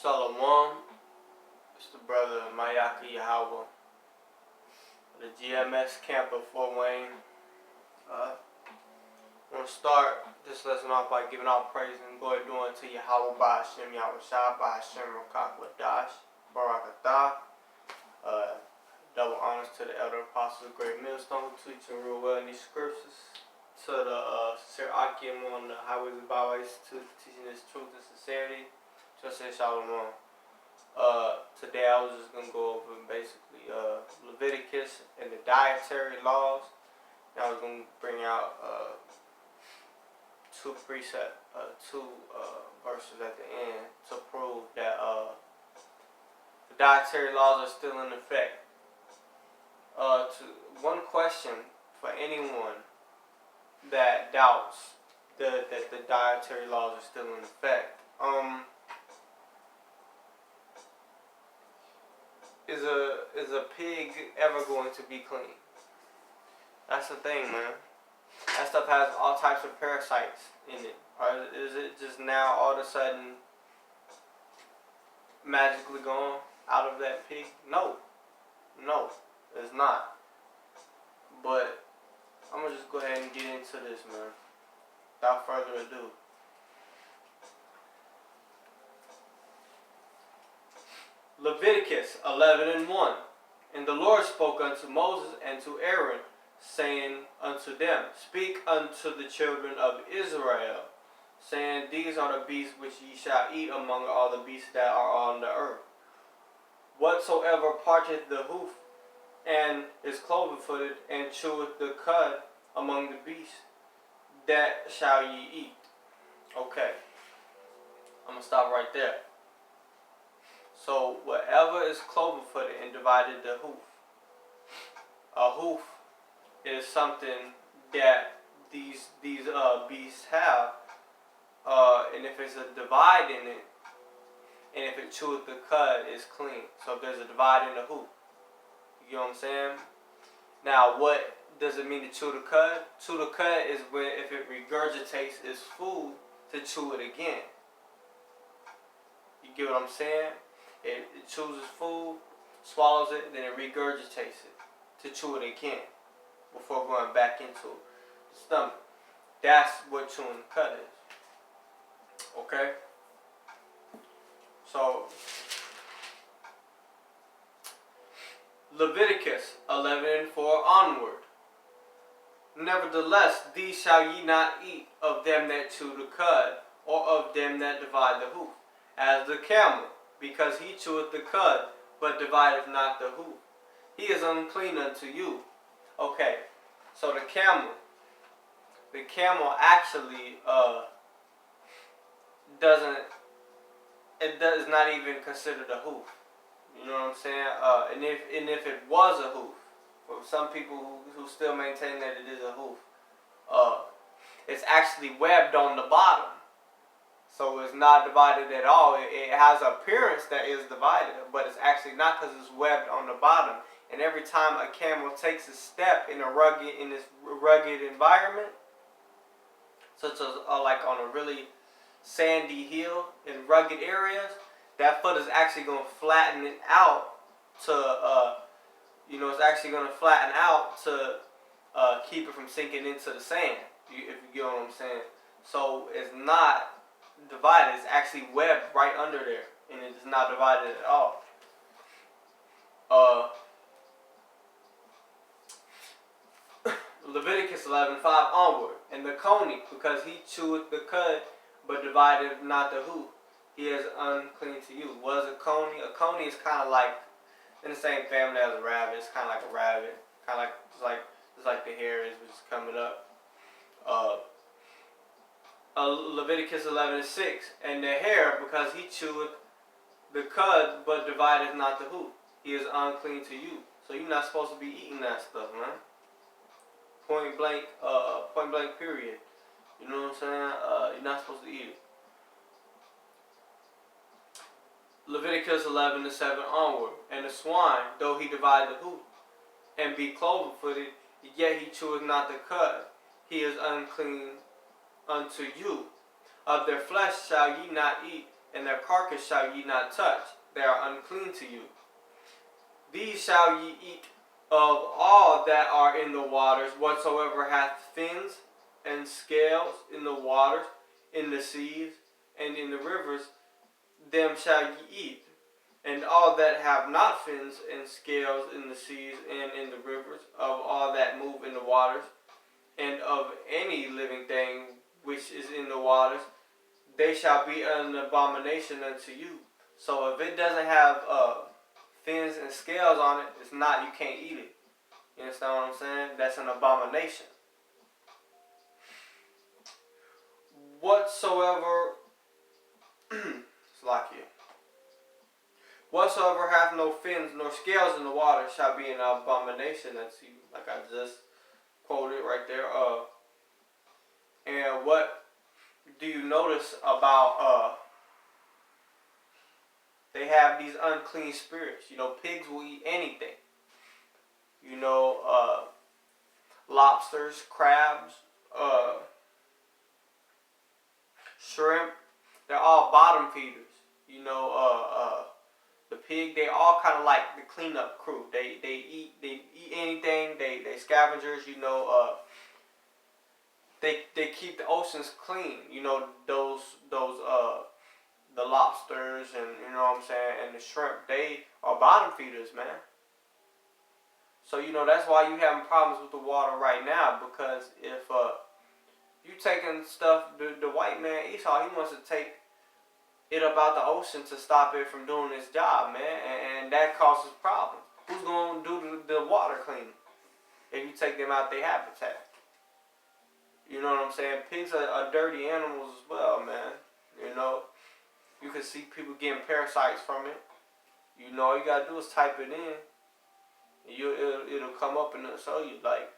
Shalom, it's the brother Mayaka Yahweh, the GMS camp of Fort Wayne. I want to start this lesson off by giving all praise and glory due unto Yahweh by Hashem, Yahweh Shah, by Hashem, Rokak Wadash, Barakatah. Double honors to the elder apostles of Great Millstone who teach and rule well in these scriptures. To the sincere Akim on the highways and byways to teaching this truth and sincerity. Just say Shalom. Today I was just going to go over basically Leviticus and the dietary laws. And I was going to bring out two verses at the end to prove that the dietary laws are still in effect. One question for anyone that doubts that the dietary laws are still in effect. Is a pig ever going to be clean? That's the thing, man. That stuff has all types of parasites in it. Or is it just now all of a sudden magically gone out of that pig? No, it's not. But I'm gonna just go ahead and get into this, man. Without further ado. Leviticus 11:1. And the Lord spoke unto Moses and to Aaron, saying unto them, Speak unto the children of Israel, saying, These are the beasts which ye shall eat among all the beasts that are on the earth. Whatsoever parteth the hoof, and is cloven-footed, and cheweth the cud among the beasts, that shall ye eat. Okay, I'm going to stop right there. So, whatever is cloven-footed and divided the hoof. A hoof is something that these beasts have, and if it's a divide in it, and if it cheweth the cud, it's clean. So if there's a divide in the hoof, you know what I'm saying? Now, what does it mean to chew the cud? Chew the cud is when if it regurgitates its food to chew it again. You get what I'm saying? It chews its food, swallows it, then it regurgitates it to chew it again before going back into the stomach. That's what chewing the cud is. Okay? So, Leviticus 11:4 onward. Nevertheless, these shall ye not eat of them that chew the cud, or of them that divide the hoof, as the camel, because he cheweth the cud, but divideth not the hoof. He is unclean unto you. Okay, so the camel actually is not even considered a hoof. You know what I'm saying? And if it was a hoof, for some people who still maintain that it is a hoof, it's actually webbed on the bottom. So it's not divided at all. It has appearance that is divided, but it's actually not because it's webbed on the bottom. And every time a camel takes a step in this rugged environment, such as like on a really sandy hill in rugged areas, that foot is actually going to flatten it out to, it's actually going to flatten out to keep it from sinking into the sand, if you get what I'm saying. So it's not divided, it's actually webbed right under there, and it is not divided at all. Leviticus 11:5 onward. And the coney, because he cheweth the cud, but divided not the hoof, he is unclean to you. What is a coney? A coney is kind of like in the same family as a rabbit. It's kind of like a rabbit, kind of just like the hair is, which is coming up. Leviticus 11:6. And the hare, because he cheweth the cud, but divideth not the hoof, he is unclean to you. So you're not supposed to be eating that stuff, man. Point blank, period. You know what I'm saying? You're not supposed to eat it. Leviticus 11:7 onward. And the swine, though he divide the hoof, and be cloven-footed, yet he cheweth not the cud, he is unclean unto you. Of their flesh shall ye not eat, and their carcass shall ye not touch. They are unclean to you. These shall ye eat of all that are in the waters, whatsoever hath fins and scales in the waters, in the seas, and in the rivers, them shall ye eat. And all that have not fins and scales in the seas and in the rivers, of all that move in the waters, and of any living thing which is in the waters, they shall be an abomination unto you. So if it doesn't have fins and scales on it, it's not, you can't eat it. You understand what I'm saying? That's an abomination. Whatsoever, Slakia. Whatsoever hath no fins nor scales in the water shall be an abomination unto you. Like I just quoted right there. And what do you notice about they have these unclean spirits? You know, pigs will eat anything. You know, lobsters, crabs, shrimp. They're all bottom feeders. You know, the pig, they all kind of like the cleanup crew. They eat anything. They scavengers. You know, they keep the oceans clean. You know, those the lobsters and, you know what I'm saying, and the shrimp, they are bottom feeders, man. So, you know, that's why you having problems with the water right now, because if you taking stuff, the white man Esau, he wants to take it up out the ocean to stop it from doing its job, man, and that causes problems. Who's going to do the water cleaning if you take them out their habitat? You know what I'm saying? Pigs are dirty animals as well, man. You know, you can see people getting parasites from it. You know, all you got to do is type it in. It'll come up and it'll show you, like,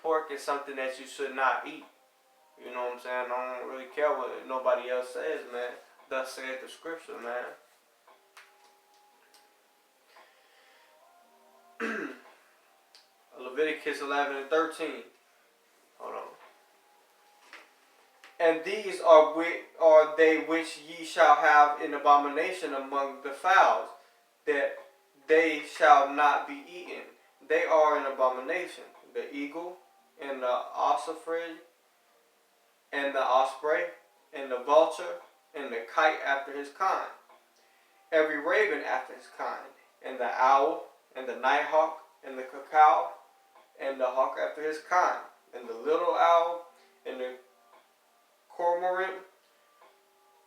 pork is something that you should not eat. You know what I'm saying? I don't really care what nobody else says, man. Thus saith the scripture, man. Leviticus 11 and 13. Hold on. And these are they which ye shall have in abomination among the fowls, that they shall not be eaten. They are an abomination. The eagle, and the ossifrage, and the osprey, and the vulture, and the kite after his kind, every raven after his kind, and the owl, and the nighthawk, and the cuckoo, and the hawk after his kind, and the little owl, and the cormorant,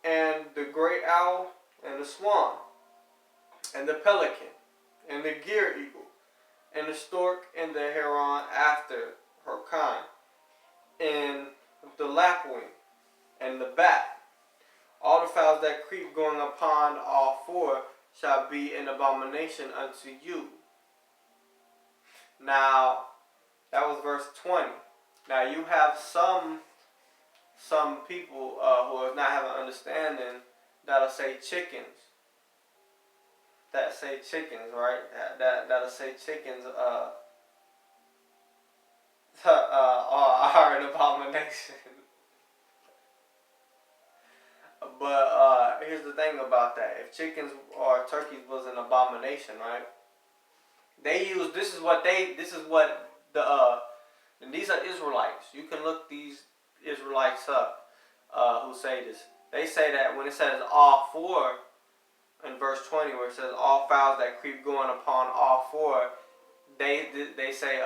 and the great owl, and the swan, and the pelican, and the gyre eagle, and the stork, and the heron after her kind, and the lapwing, and the bat. All the fowls that creep going upon all four shall be an abomination unto you. Now, that was verse 20. Now, you have some people who are not having understanding that'll say chickens. That say chickens, right? That'll say chickens are an abomination. But here's the thing about that. If chickens or turkeys was an abomination, right? This is what and these are Israelites. You can look these Israelites up who say this. They say that when it says all four in verse 20, where it says all fowls that creep going upon all four, they say,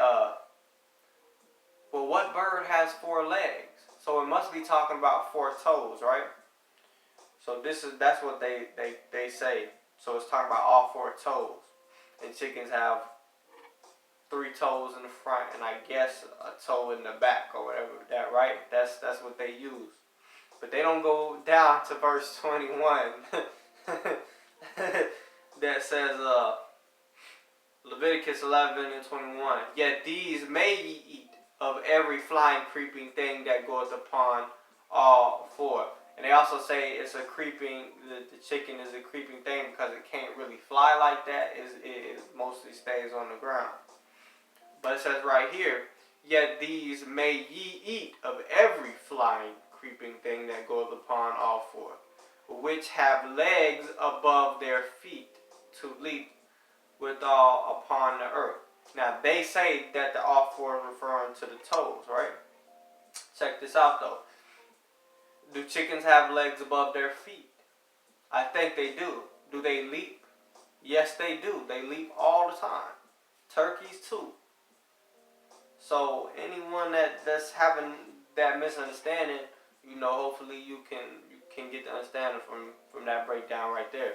well, what bird has 4 legs? So it must be talking about 4 toes, right? So that's what they say. So it's talking about all 4 toes. And chickens have 3 toes in the front, and I guess a toe in the back or whatever. That right? That's what they use. But they don't go down to verse 21 that says Leviticus 11 and 21. Yet these may ye eat of every flying, creeping thing that goeth upon all 4. And they also say it's a creeping. The chicken is a creeping thing because it can't really fly like that. It mostly stays on the ground. But it says right here, yet these may ye eat of every flying, creeping thing that goeth upon all 4. which have legs above their feet to leap withal upon the earth. Now they say that the off word is referring to the toes, right? Check this out though. Do chickens have legs above their feet? I think they do. Do they leap? Yes, they do. They leap all the time. Turkeys too. So anyone that's having that misunderstanding, hopefully you can get the understanding from that breakdown right there.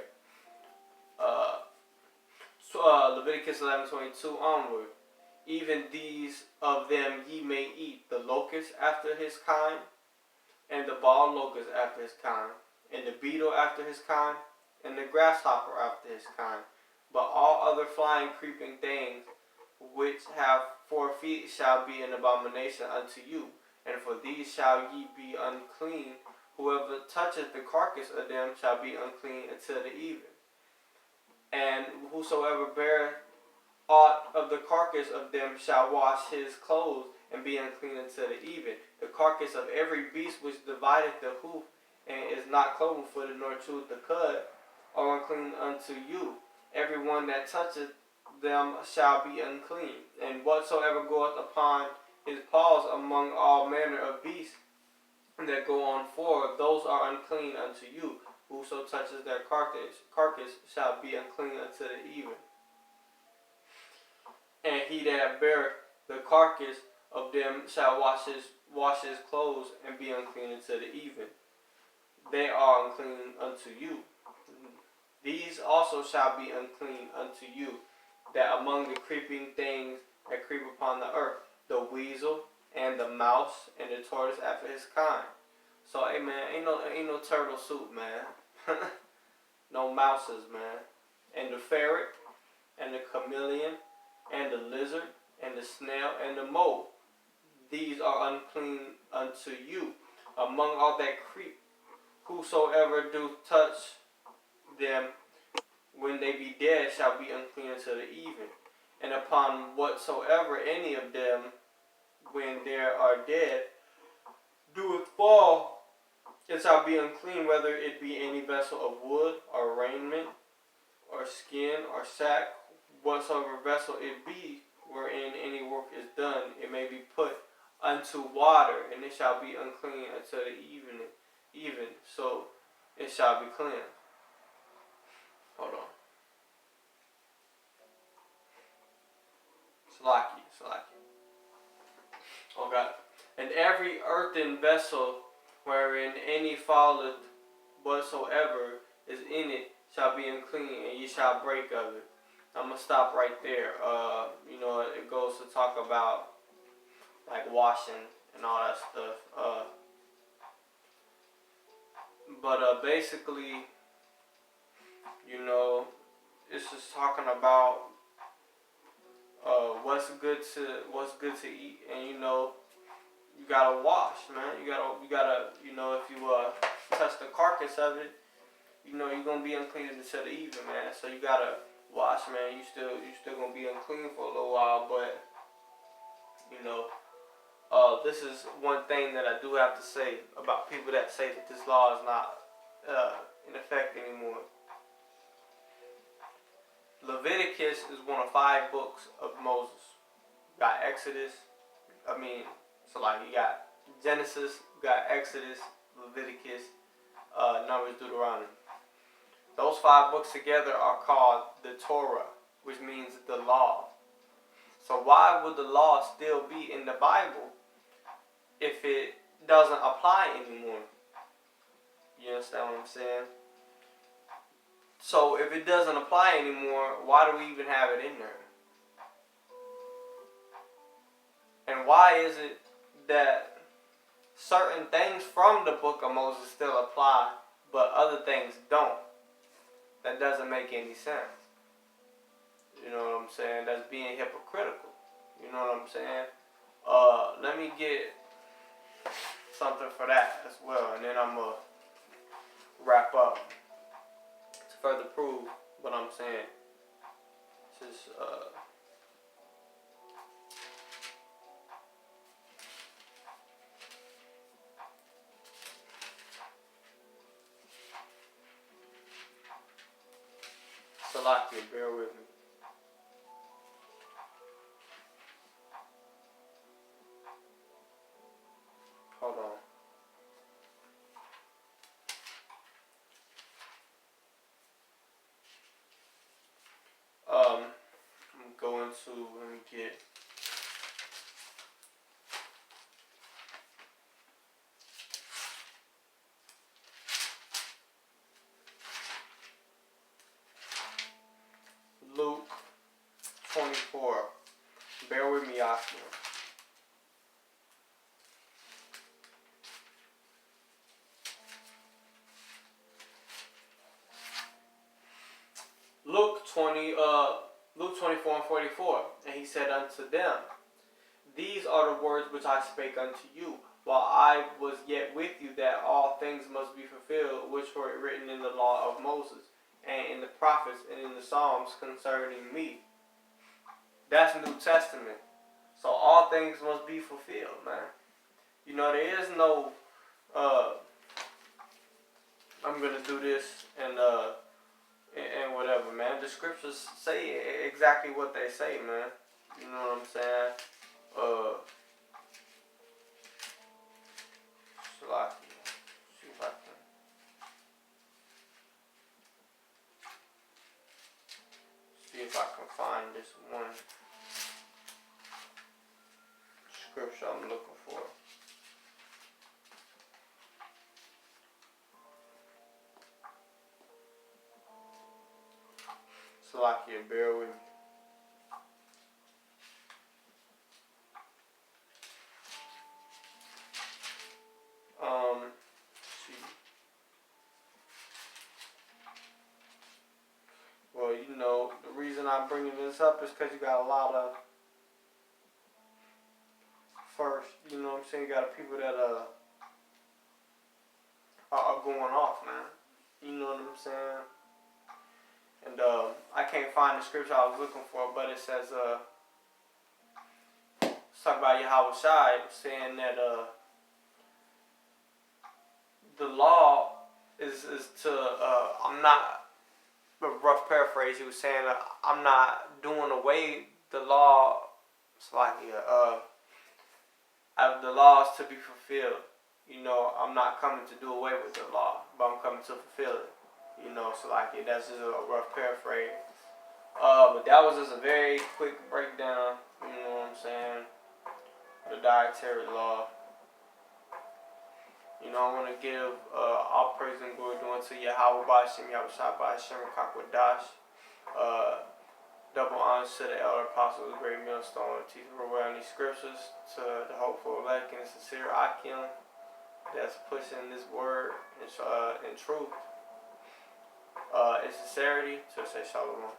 Leviticus 11:22 onward. Even these of them ye may eat: the locust after his kind, and the bald locust after his kind, and the beetle after his kind, and the grasshopper after his kind. But all other flying, creeping things which have 4 feet shall be an abomination unto you, and for these shall ye be unclean. Whoever toucheth the carcass of them shall be unclean until the even. And whosoever beareth aught of the carcass of them shall wash his clothes, and be unclean until the even. The carcass of every beast which divideth the hoof, and is not cloven-footed, nor cheweth the cud, are unclean unto you. Every one that toucheth them shall be unclean. And whatsoever goeth upon his paws among all manner of beasts that go on 4, those are unclean unto you. Whoso touches their carcass shall be unclean unto the even. And he that beareth the carcass of them shall wash his clothes, and be unclean unto the even. They are unclean unto you. These also shall be unclean unto you, that among the creeping things that creep upon the earth, the weasel and the mouse and the tortoise after his kind. So, hey man, ain't no turtle soup, man. No mouses, man. And the ferret, and the chameleon, and the lizard, and the snail, and the mole. These are unclean unto you. Among all that creep, whosoever do touch them when they be dead shall be unclean unto the even. And upon whatsoever any of them, when they are dead, doeth fall, it shall be unclean, whether it be any vessel of wood, or raiment, or skin, or sack, whatsoever vessel it be, wherein any work is done, it may be put unto water, and it shall be unclean until the even, so it shall be cleansed. Hold on. Salaki. Oh God. And every earthen vessel wherein any falleth whatsoever is in it shall be unclean, and ye shall break of it. I'm gonna stop right there. It goes to talk about like washing and all that stuff. But basically, it's just talking about what's good to eat, and you gotta wash, man. You gotta if you touch the carcass of it, you're gonna be unclean until the even, man. So you gotta wash, man. You still gonna be unclean for a little while, but this is one thing that I do have to say about people that say that this law is not in effect anymore. Leviticus is one of 5 books of Moses. You got Exodus. You got Genesis, you got Exodus, Leviticus, Numbers, Deuteronomy. Those 5 books together are called the Torah, which means the law. So why would the law still be in the Bible if it doesn't apply anymore? You understand what I'm saying? So if it doesn't apply anymore, why do we even have it in there? And why is it that certain things from the book of Moses still apply, but other things don't? That doesn't make any sense. You know what I'm saying? That's being hypocritical. You know what I'm saying? Let me get something for that as well, and then I'm going to wrap up to further prove what I'm saying. Just, Salakia, bear with me. Hold on. I'm going to, let me get Luke 24. Bear with me, Oscar. Luke 24 and 44. And he said unto them, These are the words which I spake unto you, while I was yet with you, that all things must be fulfilled, which were written in the law of Moses, and in the prophets, and in the Psalms concerning me. That's New Testament. So all things must be fulfilled, man. You know, there is no, I'm going to do this and whatever, man. The scriptures say exactly what they say, man. You know what I'm saying? See if I can. See if I can find this one scripture I'm looking for. Salakia, bear with me. See. Well, you know, the reason I'm bringing this up is because you got a lot of, first, you know what I'm saying, you got people that are going off, man. You know what I'm saying? And I can't find the scripture I was looking for, but it says, it's talking about Yahweh Shai saying that the law is to, I'm not, a rough paraphrase, he was saying, I'm not doing away the law, it's like, the law is to be fulfilled. You know, I'm not coming to do away with the law, but I'm coming to fulfill it. You know, so like that's just a rough paraphrase. But that was just a very quick breakdown. You know what I'm saying? The dietary law. You know, I want to give all praise and glory due unto Yahweh B'Hashem, Yahweh Shai B'Hashem, Kakwadash. Double honors to the elder apostles, the great millstone, teachers around these scriptures, to the hopeful elect and sincere Akim that's pushing this word in truth, in sincerity, to say shalom.